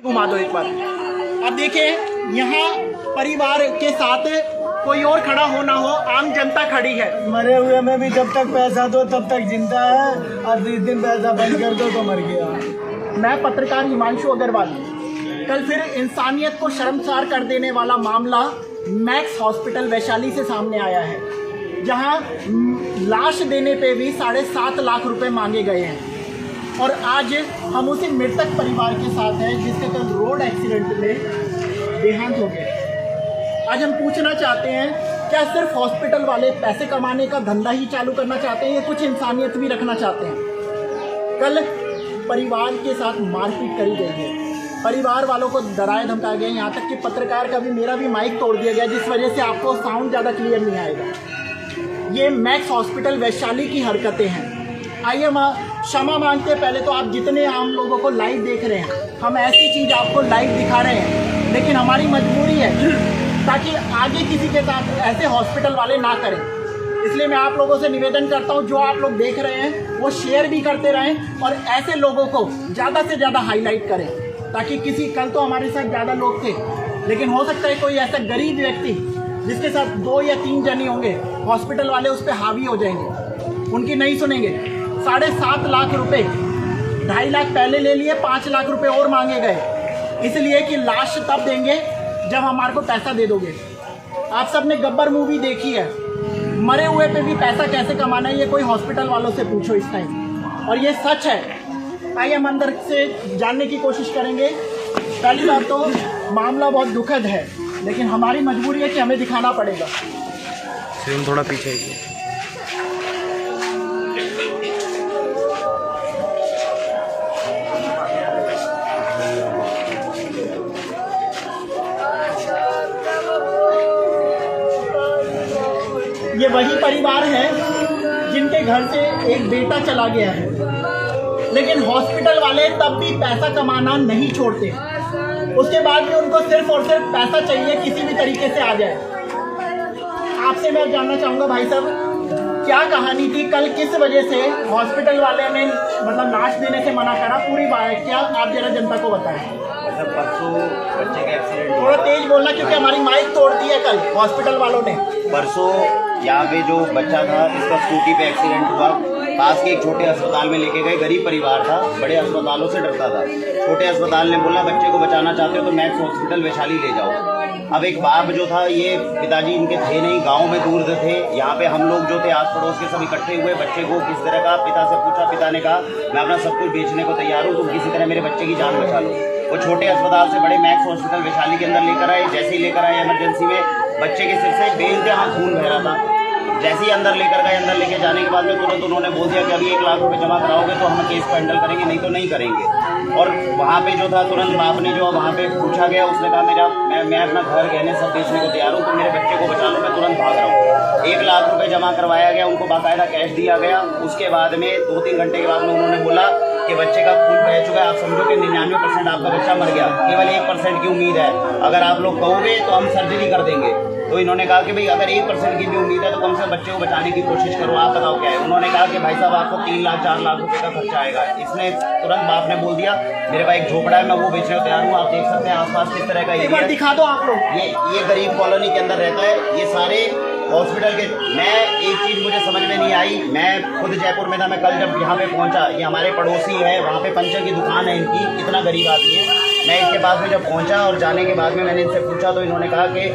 घुमा दो एक बार। अब देखिए यहाँ परिवार के साथ कोई और खड़ा हो ना हो, आम जनता खड़ी है। मरे हुए में भी जब तक पैसा दो तब तक जिंदा है, और जिस दिन पैसा बंद कर दो तो मर गया। मैं पत्रकार हिमांशु अग्रवाल। कल फिर इंसानियत को शर्मसार कर देने वाला मामला मैक्स हॉस्पिटल वैशाली से सामने आया है, जहां लाश देने पे भी 7.5 लाख रुपए मांगे गए हैं। और आज हम उसी मृतक परिवार के साथ हैं जिसके कल रोड एक्सीडेंट में देहांत हो गया। आज हम पूछना चाहते हैं, क्या सिर्फ हॉस्पिटल वाले पैसे कमाने का धंधा ही चालू करना चाहते हैं या कुछ इंसानियत भी रखना चाहते हैं। कल परिवार के साथ मारपीट करी गई है, परिवार वालों को डराया धमकाया गया, यहाँ तक कि पत्रकार का भी, मेरा भी माइक तोड़ दिया गया, जिस वजह से आपको साउंड ज़्यादा क्लियर नहीं आएगा। ये मैक्स हॉस्पिटल वैशाली की हरकतें हैं। आइए हम क्षमा मांगते हैं। पहले तो आप जितने आम लोगों को लाइव देख रहे हैं, हम ऐसी चीज़ आपको लाइव दिखा रहे हैं, लेकिन हमारी मजबूरी है ताकि आगे किसी के साथ ऐसे हॉस्पिटल वाले ना करें। इसलिए मैं आप लोगों से निवेदन करता हूं, जो आप लोग देख रहे हैं वो शेयर भी करते रहें और ऐसे लोगों को ज़्यादा से ज़्यादा हाईलाइट करें, ताकि किसी, कल तो हमारे साथ ज़्यादा लोग थे, लेकिन हो सकता है कोई ऐसा गरीब व्यक्ति जिसके साथ 2 या 3 जने होंगे, हॉस्पिटल वाले उस पर हावी हो जाएंगे, उनकी नहीं सुनेंगे। 7.5 लाख रुपए, 2.5 लाख पहले ले लिए, 5 लाख रुपए और मांगे गए, इसलिए कि लाश तब देंगे जब हमारे को पैसा दे दोगे। आप सब ने गब्बर मूवी देखी है, मरे हुए पे भी पैसा कैसे कमाना है ये कोई हॉस्पिटल वालों से पूछो इस टाइम, और ये सच है। आइए हम अंदर से जानने की कोशिश करेंगे। पहली बात तो मामला बहुत दुखद है, लेकिन हमारी मजबूरी है कि हमें दिखाना पड़ेगा। थोड़ा पीछे है। ये वही परिवार है जिनके घर से एक बेटा चला गया है, लेकिन हॉस्पिटल वाले तब भी पैसा कमाना नहीं छोड़ते। उसके बाद भी उनको सिर्फ और सिर्फ पैसा चाहिए, किसी भी तरीके से आ जाए। आपसे मैं जानना चाहूँगा भाई साहब, क्या कहानी थी कल, किस वजह से हॉस्पिटल वाले ने मतलब लाश देने से मना करा, पूरी बात क्या आप जरा जनता को बताएं। परसों बच्चे का एक्सीडेंट, थोड़ा तेज बोलना क्योंकि हमारी माइक तोड़ दी है कल हॉस्पिटल वालों ने। परसों यहाँ पे जो बच्चा था इसका स्कूटी पे एक्सीडेंट हुआ, पास के एक छोटे अस्पताल में लेके गए। गरीब परिवार था, बड़े अस्पतालों से डरता था। छोटे अस्पताल ने बोला बच्चे को बचाना चाहते हो तो मैक्स हॉस्पिटल वैशाली ले जाओ। अब एक बाप जो था, ये पिताजी इनके थे नहीं, गांव में दूर थे। यहाँ पे हम लोग जो थे आस पड़ोस के सब इकट्ठे हुए, बच्चे को किस तरह का, पिता से पूछा, पिता ने कहा मैं अपना सब कुछ बेचने को तैयार हूँ, तुम किसी तरह मेरे बच्चे की जान बचा लो। वो छोटे अस्पताल से बड़े मैक्स हॉस्पिटल वैशाली के अंदर लेकर आए। जैसे ही लेकर आए इमरजेंसी में, बच्चे के सिर से बेइंतहा खून बह रहा था। जैसे ही अंदर लेकर गए, अंदर लेके जाने के बाद में तुरंत उन्होंने बोल दिया कि अभी 1 लाख रुपए जमा कराओगे तो हम केस को हैंडल करेंगे, नहीं तो नहीं करेंगे। और वहाँ पे जो था, तुरंत बाप ने जो वहाँ पे पूछा गया, उसने कहा मैं अपना घर गहने सब बेचने को तैयार हूँ, तो मेरे बच्चे को बचा लो, मैं तुरंत भाग रहा हूँ। 1 लाख रुपए जमा करवाया गया, उनको बाकायदा कैश दिया गया। उसके बाद में 2-3 घंटे के बाद में उन्होंने बोला कि बच्चे का खून बह चुका है, आप समझो कि 99% आपका बच्चा मर गया, केवल 1% की उम्मीद है, अगर आप लोग कहोगे तो हम सर्जरी कर देंगे। तो इन्होंने कहा कि भाई अगर 1% की भी उम्मीद है तो कम से कम बच्चे को बचाने की कोशिश करो, आप बताओ क्या है। उन्होंने कहा कि भाई साहब आपको 3 लाख 4 लाख रुपए का खर्चा आएगा। इसने तुरंत बाप ने बोल दिया मेरे पास एक झोपड़ा है, मैं वो बेचने को तैयार हूँ। आप देख सकते हैं आसपास किस तरह का एरिया, दिखा दो आप लोग। ये गरीब कॉलोनी के अंदर रहता है। ये सारे हॉस्पिटल के, मैं एक चीज़ मुझे समझ में नहीं आई, मैं खुद जयपुर में था, मैं कल जब यहाँ पे पहुँचा, ये हमारे पड़ोसी है, वहाँ पे पंचर की दुकान है इनकी, इतना गरीब आदमी है। मैं इसके पास में जब पहुँचा और जाने के बाद में मैंने इनसे पूछा तो इन्होंने कहा कि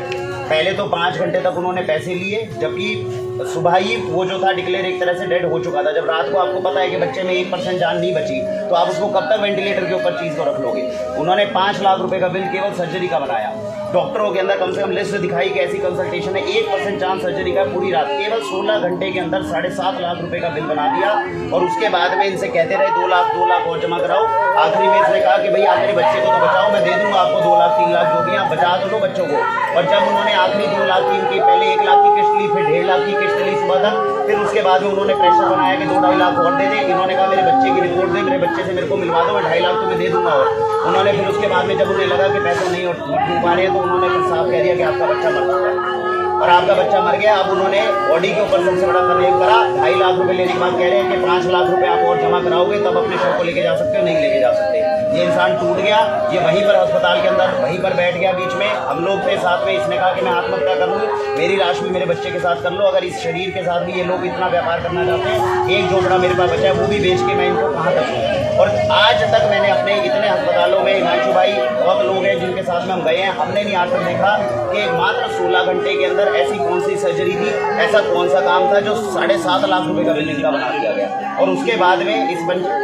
पहले तो 5 घंटे तक उन्होंने पैसे लिए, जबकि सुबह ही वो जो था डिक्लेयर एक तरह से डेड हो चुका था। जब रात को आपको पता है कि बच्चे में 1% जान नहीं बची, तो आप उसको कब तक वेंटिलेटर के ऊपर चीज़ को रख लोगे। उन्होंने 5 लाख रुपए का बिल केवल सर्जरी का बनाया। डॉक्टरों के अंदर कम से कम लिस्ट दिखाई कि ऐसी कंसल्टेशन है, 1% चांस सर्जरी का पूरी रात, केवल 16 घंटे के अंदर 7.5 लाख रुपए का बिल बना दिया। और उसके बाद में इनसे कहते रहे 2 लाख और जमा कराओ। आखिरी में इसने कहा कि भाई आप मेरे बच्चे को तो बचाओ, मैं दे दूंगा आपको 2 लाख 3 लाख जो भी, आप बचा दो बच्चों को। और जब उन्होंने आखिरी 2 लाख की, इनकी पहले 1 लाख की किस्त ली, फिर 1.5 लाख की किस्त ली सुबह तक, फिर उसके बाद में उन्होंने प्रेशर बनाया कि 2-2.5 लाख और दे दे। इन्होंने कहा मेरे बच्चे की रिपोर्ट दे, मेरे बच्चे से मेरे को मिलवा दो, मैं 2.5 लाख तुम्हें दे दूंगा। और उन्होंने फिर उसके बाद में जब उन्हें लगा कि पैसे नहीं उठ पा रहे, तो उन्होंने फिर साफ कह दिया कि आपका बच्चा मर चुका है। और आपका बच्चा मर गया। अब उन्होंने बॉडी के ऊपर सबसे बड़ा क्लेम करा, 2.5 लाख रुपए लेने के बाद कह रहे हैं कि 5 लाख रुपए आप और जमा कराओगे तब अपने शव को लेके जा सकते हो, नहीं लेके जा सकते। ये इंसान टूट गया, ये वहीं पर अस्पताल के अंदर वहीं पर बैठ गया बीच में। हम लोग थे साथ में, इसने कहा कि मैं आत्महत्या कर लूँ, मेरी लाश भी मेरे बच्चे के साथ कर लो। अगर इस शरीर के साथ भी ये लोग इतना व्यापार करना चाहते हैं, एक झोपड़ा मेरे पास बचा है वो भी बेच के मैं इनको कहाँ तक दूँ। और आज तक मैंने अपने इतने अस्पतालों में, हिमांशु भाई बहुत लोग हैं जिनके साथ में हम गए हैं, हमने नहीं आज तक देखा कि मात्र 16 घंटे के अंदर ऐसी कौन सी सर्जरी थी, ऐसा कौन सा काम था जो 7.5 लाख रुपए का बिल्डिंग का बना दिया गया। और उसके बाद में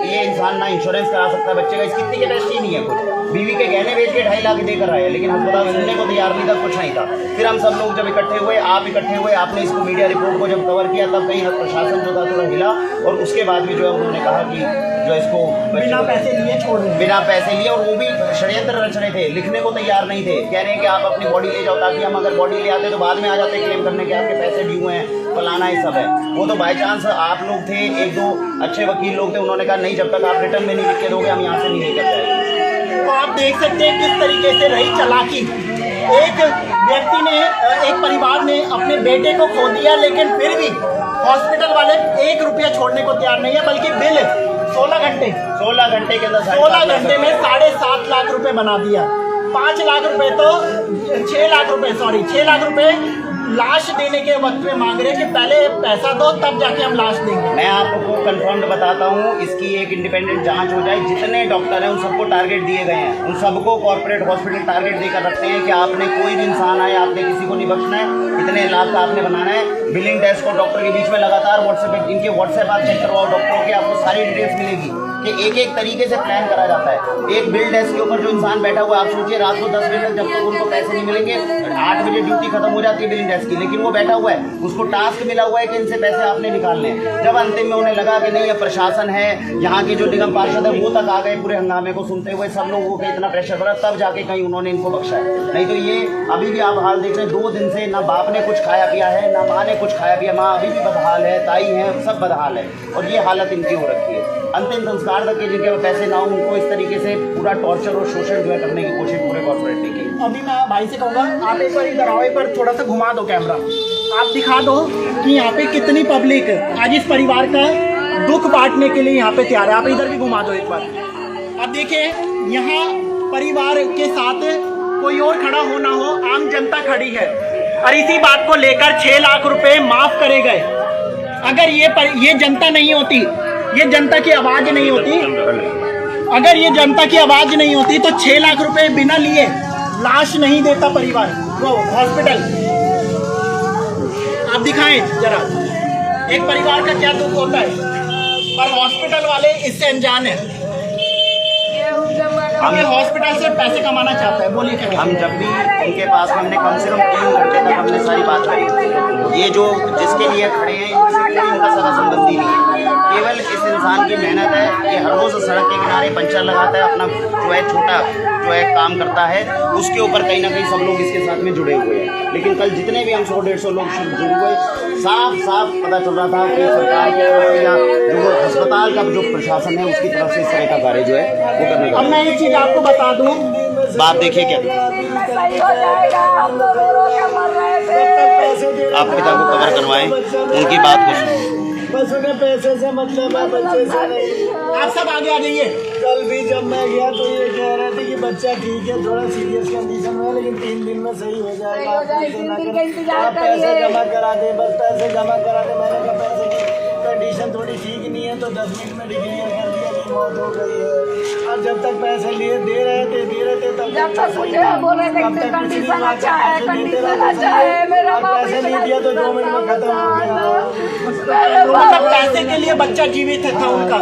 ये इंसान ना इंश्योरेंस करा सकता बच्चे का, इसकी इतनी कैपेसिटी नहीं है कुछ। बीवी के गहने बेच के 2.5 लाख देकर आए, लेकिन अस्पताल सुनने को तैयार नहीं था, कुछ नहीं था। फिर हम सब लोग जब इकट्ठे हुए, आप इकट्ठे हुए, आपने इसको मीडिया रिपोर्ट को जब कवर किया, तब कहीं प्रशासन जो था थोड़ा हिला। और उसके बाद भी जो है उन्होंने कहा कि जो इसको बिना पैसे लिए छोड़ रहे हैं, बिना पैसे लिए, और वो भी षड्यंत्र रच रहे थे, लिखने को तैयार नहीं थे। कह रहे हैं कि आप अपनी बॉडी ले जाओ, ताकि हम अगर बॉडी ले आते तो बाद में आ जाते क्लेम करने के आपके पैसे ड्यू हैं, फलाना ये सब है। वो तो बाई चांस आप लोग थे, 1-2 अच्छे वकील लोग थे, उन्होंने कहा नहीं, जब तक आप रिटर्न में नहीं लिख के दोगे हम यहाँ से नहीं लेकर जाएंगे। तो आप देख सकते हैं किस तरीके से रही चालाकी। एक व्यक्ति ने, एक परिवार ने अपने बेटे को खो दिया, लेकिन फिर भी हॉस्पिटल वाले 1 रुपया छोड़ने को तैयार नहीं है, बल्कि बिल 16 घंटे के अंदर 16 घंटे में 7.5 लाख रुपए बना दिया। 5 लाख रुपए तो 6 लाख रुपए लाश देने के वक्त में मांग रहे हैं कि पहले पैसा दो तब जाके हम लाश देंगे। मैं आपको कंफर्म्ड बताता हूँ, इसकी एक इंडिपेंडेंट जांच हो जाए। जितने डॉक्टर हैं उन सबको टारगेट दिए गए हैं, उन सबको कॉर्पोरेट हॉस्पिटल टारगेट देकर रखते हैं कि आपने कोई भी इंसान आए, आपने किसी को नहीं बख्शना है, इतने लाख का आपने बनाना है। बिलिंग डेस्क को डॉक्टर के बीच में लगातार व्हाट्सएप, इनके व्हाट्सएप आप चेक करवाओ डॉक्टरों के, आपको सारी डिटेल्स मिलेगी कि एक तरीके से प्लान करा जाता है। एक बिल डेस्क के ऊपर जो इंसान बैठा हुआ है, आप सोचिए रात को 10 बजे तक जब तक उनको पैसे नहीं मिलेंगे, 8 बजे ड्यूटी खत्म हो जाती है बिलिंग डेस्क की, लेकिन वो बैठा हुआ है, उसको टास्क मिला हुआ है कि इनसे पैसे आपने निकालने हैं। जब अंतिम में उन्हें लगा कि नहीं, अब प्रशासन है, यहाँ की जो निगम पार्षद है वो तक आ गए पूरे हंगामे को सुनते हुए, सब लोगों को इतना प्रेशर पड़ा, तब जाके कहीं उन्होंने इनको बख्शा है। नहीं तो ये अभी भी आप हाल देख रहे हैं, 2 दिन से ना बाप ने कुछ खाया पिया है, ना माँ ने कुछ खाया पिया। माँ अभी भी बदहाल है, ताई है, सब बदहाल है, और ये हालत इनकी हो रखी है। अंतिम संस्कार तक के जिनके पैसे ना हो, उनको इस तरीके से पूरा टॉर्चर और शोषण जो है करने की कोशिश पूरे कॉर्पोरेट ने की। अभी मैं भाई से कहूँगा, आप एक बार इधर आओ, एक बार थोड़ा सा घुमा दो कैमरा, आप दिखा दो कि यहाँ पे कितनी पब्लिक आज इस परिवार का दुख बांटने के लिए यहाँ पे तैयार है। आप इधर भी घुमा दो एक बार। अब देखिए, यहाँ परिवार के साथ कोई और खड़ा हो ना हो, आम जनता खड़ी है, और इसी बात को लेकर 6 लाख रुपए माफ करे गए। अगर ये जनता नहीं होती, ये जनता की आवाज नहीं होती, अगर ये जनता की आवाज नहीं होती तो 6 लाख रुपए बिना लिए लाश नहीं देता परिवार वो हॉस्पिटल। आप दिखाएं जरा, एक परिवार का क्या दुख होता है, पर हॉस्पिटल वाले इससे अनजान है। हम हॉस्पिटल से पैसे कमाना चाहता है, बोलिए क्या। हम जब भी उनके पास में, हमने कम से कम 3 घंटे तक हमने सारी बात करी। ये जो जिसके लिए खड़े हैं, इनका सगा संबंधी नहीं है, केवल इस इंसान की मेहनत है। ये हर रोज सड़क के किनारे पंचर लगाता है, अपना जो है छोटा जो है काम करता है, उसके ऊपर कहीं ना कहीं सब लोग इसके साथ में जुड़े हुए हैं। लेकिन कल जितने भी हम 100-150 लोग जुड़े हुए, साफ पता चल रहा था कि सरकार की तरफ या जो अस्पताल का जो प्रशासन है उसकी तरफ से इस तरह का कार्य जो है वो करने का। अब मैं एक चीज आपको बता दूं, बात देखिए क्या आप पिता को कवर करवाएं, उनकी बात को सुनें। बस उन्हें पैसे से मतलब है, बच्चे से नहीं। आप सब आगे आ जाइए। कल भी जब मैं गया तो ये कह रहे थे कि बच्चा ठीक है, थोड़ा सीरियस कंडीशन में है, लेकिन 3 दिन में सही हो जाएगा। आप पैसे जमा करा दे, बस पैसे जमा करा दे। मैंने कहा पैसे की कंडीशन थोड़ी ठीक नहीं है, तो 10 मिनट में डिक्लेयर कर दिया कि मौत हो गई है। अब जब तक पैसे लिए दे रहे थे तब तक कंडीशन अच्छा है, मेरा पैसे नहीं दिया तो 2 मिनट में खत्म हो गया। मतलब पैसे के लिए बच्चा जीवित था उनका,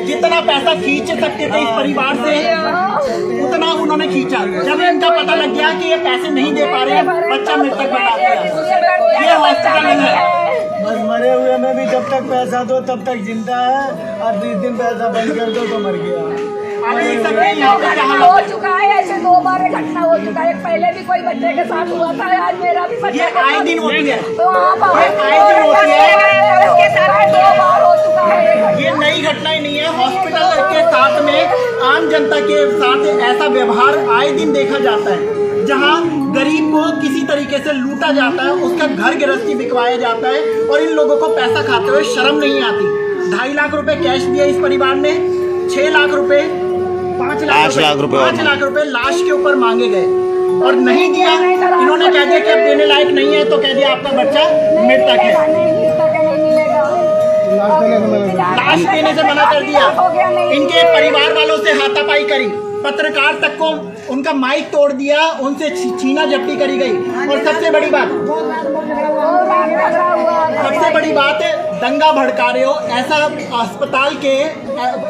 जितना पैसा खींच सकते थे इस परिवार से उतना उन्होंने खींचा। जब इनका पता लग गया कि ये पैसे नहीं दे पा रहे, बच्चा मृतक बता दिया। ये हॉस्पिटल है, बस मरे हुए में भी जब तक पैसा दो तब तक जिंदा है, और 20 दिन पैसा बंद कर दो तो मर गया। आप देख सकते हैं यहाँ पे क्या हो हालत है। चुका है, ऐसे 2 बार घटना हो चुका है। पहले भी कोई बच्चे के साथ हुआ था, आज मेरा भी बच्चा ये आए दिन होती है, तो ये आए दिन होती है, उसके साथ 2 बार हो चुका है। ये नई घटना ही नहीं है। हॉस्पिटल के साथ में आम जनता के साथ ऐसा व्यवहार आए दिन देखा जाता है। जहां गरीब को किसी तरीके से लूटा जाता है, उसका घर गृहस्थी बिकवाया जाता है और इन लोगों को पैसा खाते हुए शर्म नहीं आती। 2.5 लाख रुपए कैश दिए इस परिवार ने, 6 लाख रुपए, 5 लाख रुपए लाश के ऊपर मांगे गए और नहीं दिया। इन्होंने कह दिया कि अब देने लायक नहीं है, तो कह दिया आपका बच्चा मृतक है। लाश देने से मना कर दिया। इनके परिवार वालों से हाथापाई करी, पत्रकार तक को उनका माइक तोड़ दिया, उनसे छीना झपटी करी गई। और सबसे बड़ी बात दंगा भड़का रहे हो, ऐसा अस्पताल के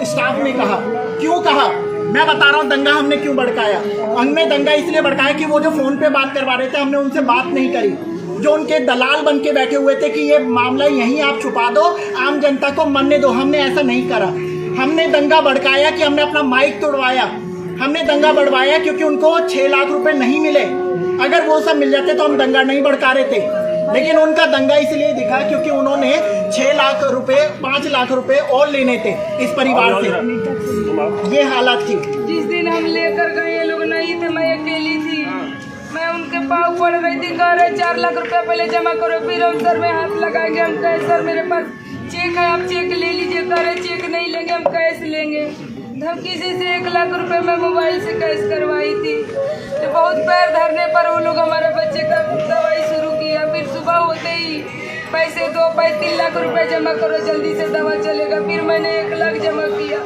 स्टाफ ने कहा। क्यों कहा? मैं बता रहा हूँ दंगा हमने क्यों भड़काया। हमने दंगा इसलिए भड़काया कि वो जो फोन पे बात करवा रहे थे, हमने उनसे बात नहीं करी। जो उनके दलाल बन के बैठे हुए थे कि ये मामला यहीं आप छुपा दो, आम जनता को मरने दो, हमने ऐसा नहीं करा। हमने दंगा भड़काया कि हमने अपना माइक तोड़वाया, हमने दंगा बढ़वाया क्योंकि उनको 6 लाख रुपए नहीं मिले। अगर वो सब मिल जाते तो हम दंगा नहीं भड़का रहे थे, लेकिन उनका दंगा इसलिए दिखा क्योंकि उन्होंने 6 लाख रुपए 5 लाख रुपए और लेने थे इस परिवार से। ये हालत थी। जिस दिन हम लेकर गए ये लोग नहीं थे, मैं अकेली थी। मैं उनके पाँव पड़ रही थी, कह रहे 4 लाख रुपया पहले जमा करो, फिर हम सर में हाथ लगाएंगे। हम कहे सर मेरे पास चेक है, आप चेक ले लीजिए। कह रहे चेक नहीं लेंगे, हम कैश लेंगे। धमकी से 1 लाख रुपए मैं मोबाइल से कैश करवाई थी। तो बहुत पैर धरने पर वो लोग हमारे बच्चे का दवाई शुरू किया। फिर सुबह होते ही पैसे दो, 3 लाख रुपए जमा करो, जल्दी से दवा चलेगा। फिर मैंने 1 लाख जमा किया,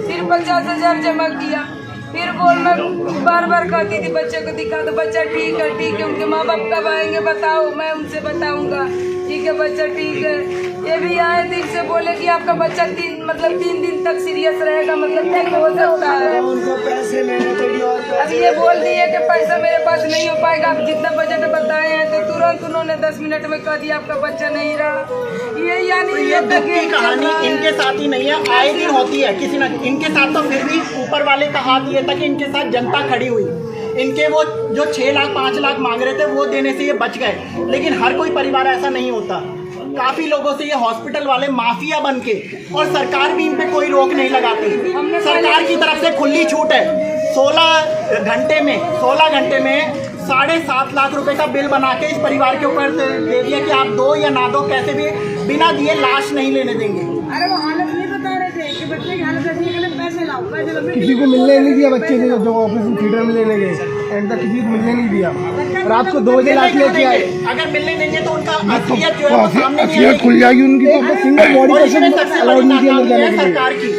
फिर 50,000 जमा किया। फिर मैं बार बार कहती थी बच्चे को दिखा दो, बच्चा ठीक है। उनके माँ बाप कब आएंगे बताओ, मैं उनसे बताऊंगा। ठीक है बच्चा ठीक है। ये भी आए थे, से बोले कि आपका बच्चा 3 दिन तक सीरियस रहेगा, मतलब नहीं हो सकता है। उनको पैसे लेने थे और अब ये बोल दिए कि पैसा मेरे पास नहीं हो पाएगा, आप जितना बजट बताए हैं। तो तुरंत उन्होंने 10 मिनट में कह दिया आपका बच्चा नहीं रहा। ये यानी ये दुख की कहानी इनके साथ ही नहीं है, आए दिन होती है किसी न इनके साथ। तो फिर भी ऊपर वाले का हाथ ये था कि इनके साथ जनता खड़ी हुई। इनके वो जो 6 लाख 5 लाख मांग रहे थे वो देने से ये बच गए। लेकिन हर कोई परिवार ऐसा नहीं होता। काफी लोगों से ये हॉस्पिटल वाले माफिया बन के, और सरकार भी इन पे कोई रोक नहीं लगाती। सरकार की तरफ से खुली छूट है। 16 घंटे में 7.5 लाख रुपए का बिल बना के इस परिवार के ऊपर दे दिया कि आप दो या ना दो, कैसे भी बिना दिए लाश नहीं लेने देंगे। अरे वो हालत नहीं बता रहे थे कि बच्चे की हालत ऐसी है, पैसे लाओ। किसी को मिलने नहीं दिया, बच्चे ने जो ऑपरेशन थिएटर में लेने गए एंड तक किसी को मिलने नहीं दिया। रात को 2 बजे लाश लेके आए। अगर मिलने देंगे तो उनका असलियत जो है वो सामने नहीं आएगी। खुल जाएगी उनकी। सिंगल बॉडी और इसमें सबसे बड़ी नाकामी है सरकार की।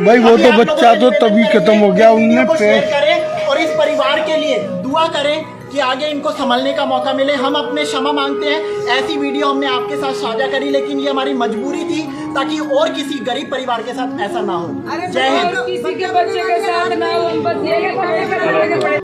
भाई वो तो बच्चा तो तभी खत्म हो गया। उनने शेयर करें और इस परिवार के लिए दुआ करें कि आगे इनको संभलने का मौका मिले। हम अपने क्षमा मांगते हैं। ऐसी वीडियो हमने आपके साथ साझा करी, लेकिन ये हमारी मजबूरी थी ताकि और किसी गरीब परिवार के साथ ऐसा ना हो। जय हिंद। किसी के बच्चे के साथ ना हो, बस यही